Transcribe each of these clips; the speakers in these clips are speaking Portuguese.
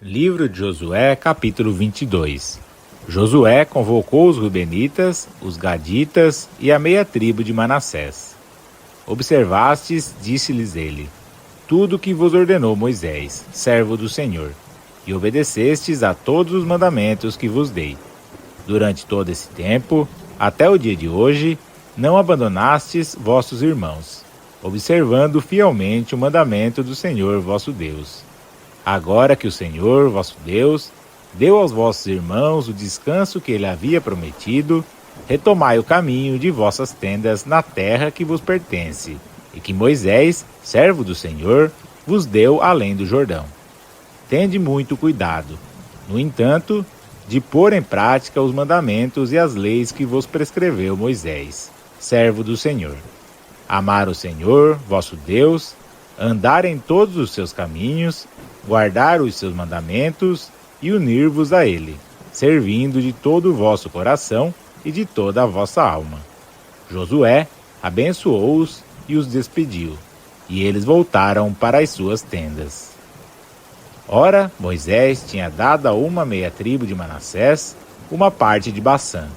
Livro de Josué, capítulo 22. Josué convocou os Rubenitas, os Gaditas e a meia tribo de Manassés. Observastes, disse-lhes ele, tudo o que vos ordenou Moisés, servo do Senhor, e obedecestes a todos os mandamentos que vos dei. Durante todo esse tempo, até o dia de hoje, não abandonastes vossos irmãos, observando fielmente o mandamento do Senhor vosso Deus. Agora que o Senhor, vosso Deus, deu aos vossos irmãos o descanso que ele havia prometido, retomai o caminho de vossas tendas na terra que vos pertence, e que Moisés, servo do Senhor, vos deu além do Jordão. Tende muito cuidado, no entanto, de pôr em prática os mandamentos e as leis que vos prescreveu Moisés, servo do Senhor. Amar o Senhor, vosso Deus, andar em todos os seus caminhos, guardar os seus mandamentos e unir-vos a ele, servindo de todo o vosso coração e de toda a vossa alma. Josué abençoou-os e os despediu, e eles voltaram para as suas tendas. Ora, Moisés tinha dado a uma meia tribo de Manassés uma parte de Bassã,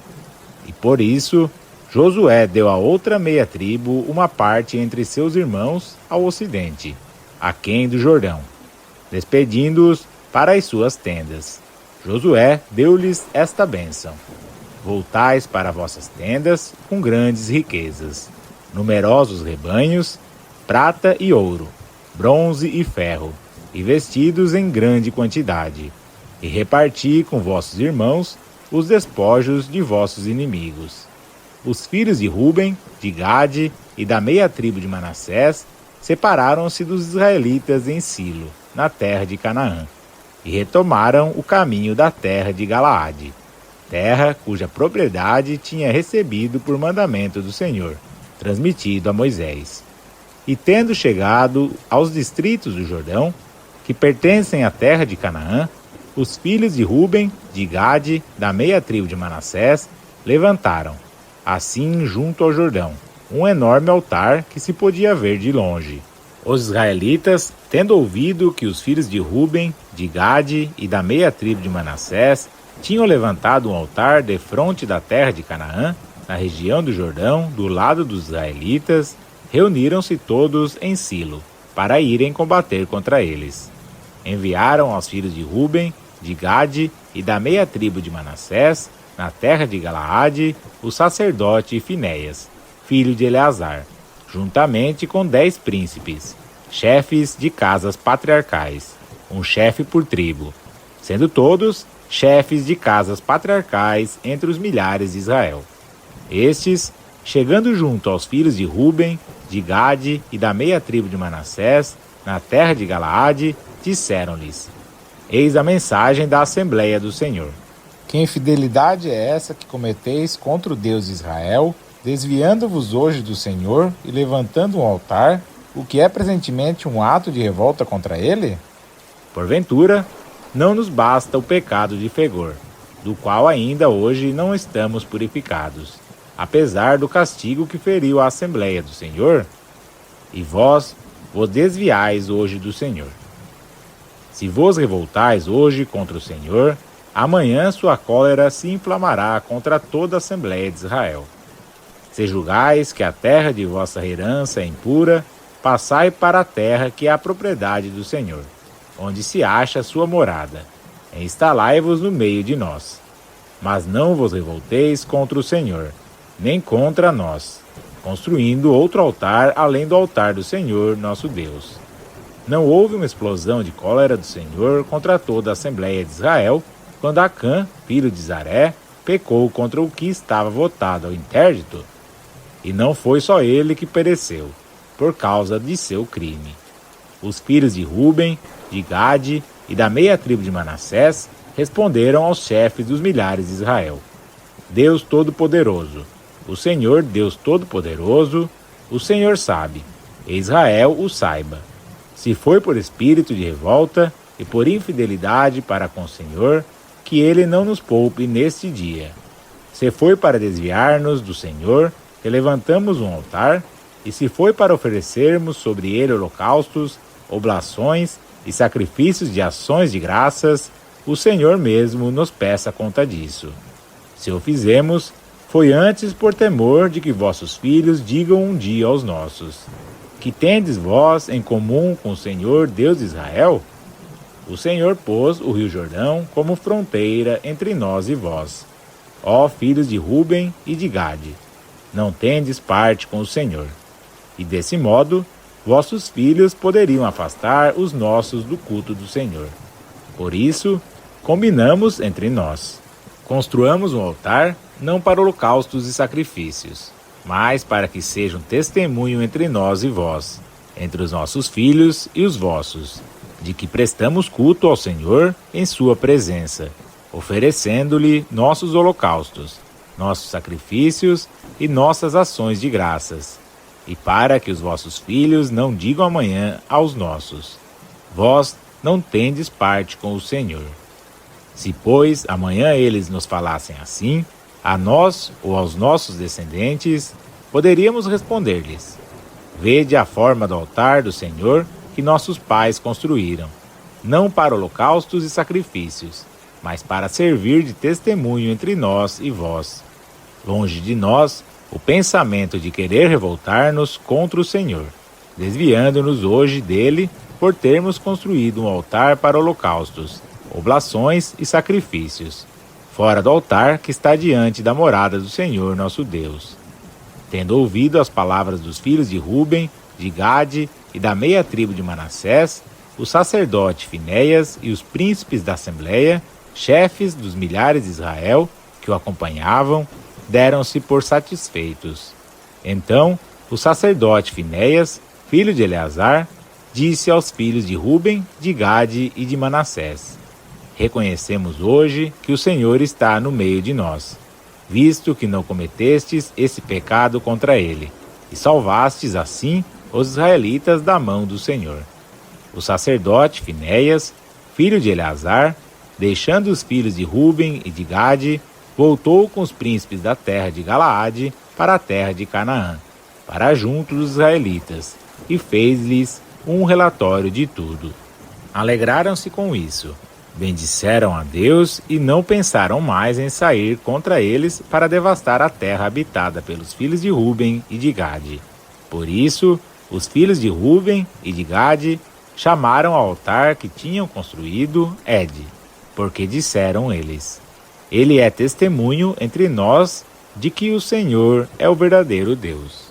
e por isso Josué deu a outra meia tribo uma parte entre seus irmãos ao ocidente, aquém do Jordão, despedindo-os para as suas tendas. Josué deu-lhes esta bênção: voltais para vossas tendas com grandes riquezas, numerosos rebanhos, prata e ouro, bronze e ferro, e vestidos em grande quantidade, e reparti com vossos irmãos os despojos de vossos inimigos. Os filhos de Ruben, de Gade e da meia tribo de Manassés separaram-se dos israelitas em Silo, na terra de Canaã, e retomaram o caminho da terra de Galaade, terra cuja propriedade tinha recebido por mandamento do Senhor, transmitido a Moisés. E tendo chegado aos distritos do Jordão, que pertencem à terra de Canaã, os filhos de Ruben, de Gade, da meia tribo de Manassés, levantaram, assim junto ao Jordão, um enorme altar que se podia ver de longe. Os israelitas, tendo ouvido que os filhos de Ruben, de Gade e da meia tribo de Manassés tinham levantado um altar defronte da terra de Canaã, na região do Jordão, do lado dos israelitas, reuniram-se todos em Silo, para irem combater contra eles. Enviaram aos filhos de Ruben, de Gade e da meia tribo de Manassés, na terra de Galaade, o sacerdote Finéias, filho de Eleazar, juntamente com 10 príncipes, chefes de casas patriarcais, um chefe por tribo, sendo todos chefes de casas patriarcais entre os milhares de Israel. Estes, chegando junto aos filhos de Ruben, de Gade e da meia tribo de Manassés, na terra de Galaade, disseram-lhes: Eis a mensagem da Assembleia do Senhor. Que infidelidade é essa que cometeis contra o Deus de Israel, desviando-vos hoje do Senhor e levantando um altar, o que é presentemente um ato de revolta contra ele? Porventura, não nos basta o pecado de Fegor, do qual ainda hoje não estamos purificados, apesar do castigo que feriu a Assembleia do Senhor? E vós vos desviais hoje do Senhor. Se vos revoltais hoje contra o Senhor, amanhã sua cólera se inflamará contra toda a Assembleia de Israel. Se julgais que a terra de vossa herança é impura, passai para a terra que é a propriedade do Senhor, onde se acha a sua morada, e instalai-vos no meio de nós. Mas não vos revolteis contra o Senhor, nem contra nós, construindo outro altar além do altar do Senhor nosso Deus. Não houve uma explosão de cólera do Senhor contra toda a Assembleia de Israel, quando Acã, filho de Zaré, pecou contra o que estava votado ao interdito? E não foi só ele que pereceu, por causa de seu crime. Os filhos de Ruben, de Gade e da meia tribo de Manassés responderam aos chefes dos milhares de Israel: Deus Todo-Poderoso, o Senhor Deus Todo-Poderoso, o Senhor sabe, e Israel o saiba. Se foi por espírito de revolta e por infidelidade para com o Senhor, que ele não nos poupe neste dia. Se foi para desviar-nos do Senhor, que levantamos um altar, e se foi para oferecermos sobre ele holocaustos, oblações e sacrifícios de ações de graças, o Senhor mesmo nos peça conta disso. Se o fizemos, foi antes por temor de que vossos filhos digam um dia aos nossos: que tendes vós em comum com o Senhor Deus de Israel? O Senhor pôs o rio Jordão como fronteira entre nós e vós. Ó filhos de Ruben e de Gade, não tendes parte com o Senhor. E desse modo, vossos filhos poderiam afastar os nossos do culto do Senhor. Por isso, combinamos entre nós: construamos um altar não para holocaustos e sacrifícios, mas para que seja um testemunho entre nós e vós, entre os nossos filhos e os vossos, de que prestamos culto ao Senhor em sua presença, oferecendo-lhe nossos holocaustos, nossos sacrifícios e nossas ações de graças, e para que os vossos filhos não digam amanhã aos nossos: vós não tendes parte com o Senhor. Se, pois, amanhã eles nos falassem assim, a nós ou aos nossos descendentes, poderíamos responder-lhes: vede a forma do altar do Senhor que nossos pais construíram, não para holocaustos e sacrifícios, mas para servir de testemunho entre nós e vós. Longe de nós o pensamento de querer revoltar-nos contra o Senhor, desviando-nos hoje dele por termos construído um altar para holocaustos, oblações e sacrifícios, fora do altar que está diante da morada do Senhor nosso Deus. Tendo ouvido as palavras dos filhos de Ruben, de Gade e da meia tribo de Manassés, o sacerdote Finéias e os príncipes da Assembleia, chefes dos milhares de Israel que o acompanhavam, deram-se por satisfeitos. Então, o sacerdote Finéias, filho de Eleazar, disse aos filhos de Ruben, de Gade e de Manassés: reconhecemos hoje que o Senhor está no meio de nós, visto que não cometestes esse pecado contra ele, e salvastes assim os israelitas da mão do Senhor. O sacerdote Finéias, filho de Eleazar, deixando os filhos de Ruben e de Gade, voltou com os príncipes da terra de Galaade para a terra de Canaã, para junto dos israelitas, e fez-lhes um relatório de tudo. Alegraram-se com isso, bendisseram a Deus e não pensaram mais em sair contra eles para devastar a terra habitada pelos filhos de Ruben e de Gade. Por isso, os filhos de Ruben e de Gade chamaram ao altar que tinham construído Ed, porque disseram eles: ele é testemunho entre nós de que o Senhor é o verdadeiro Deus.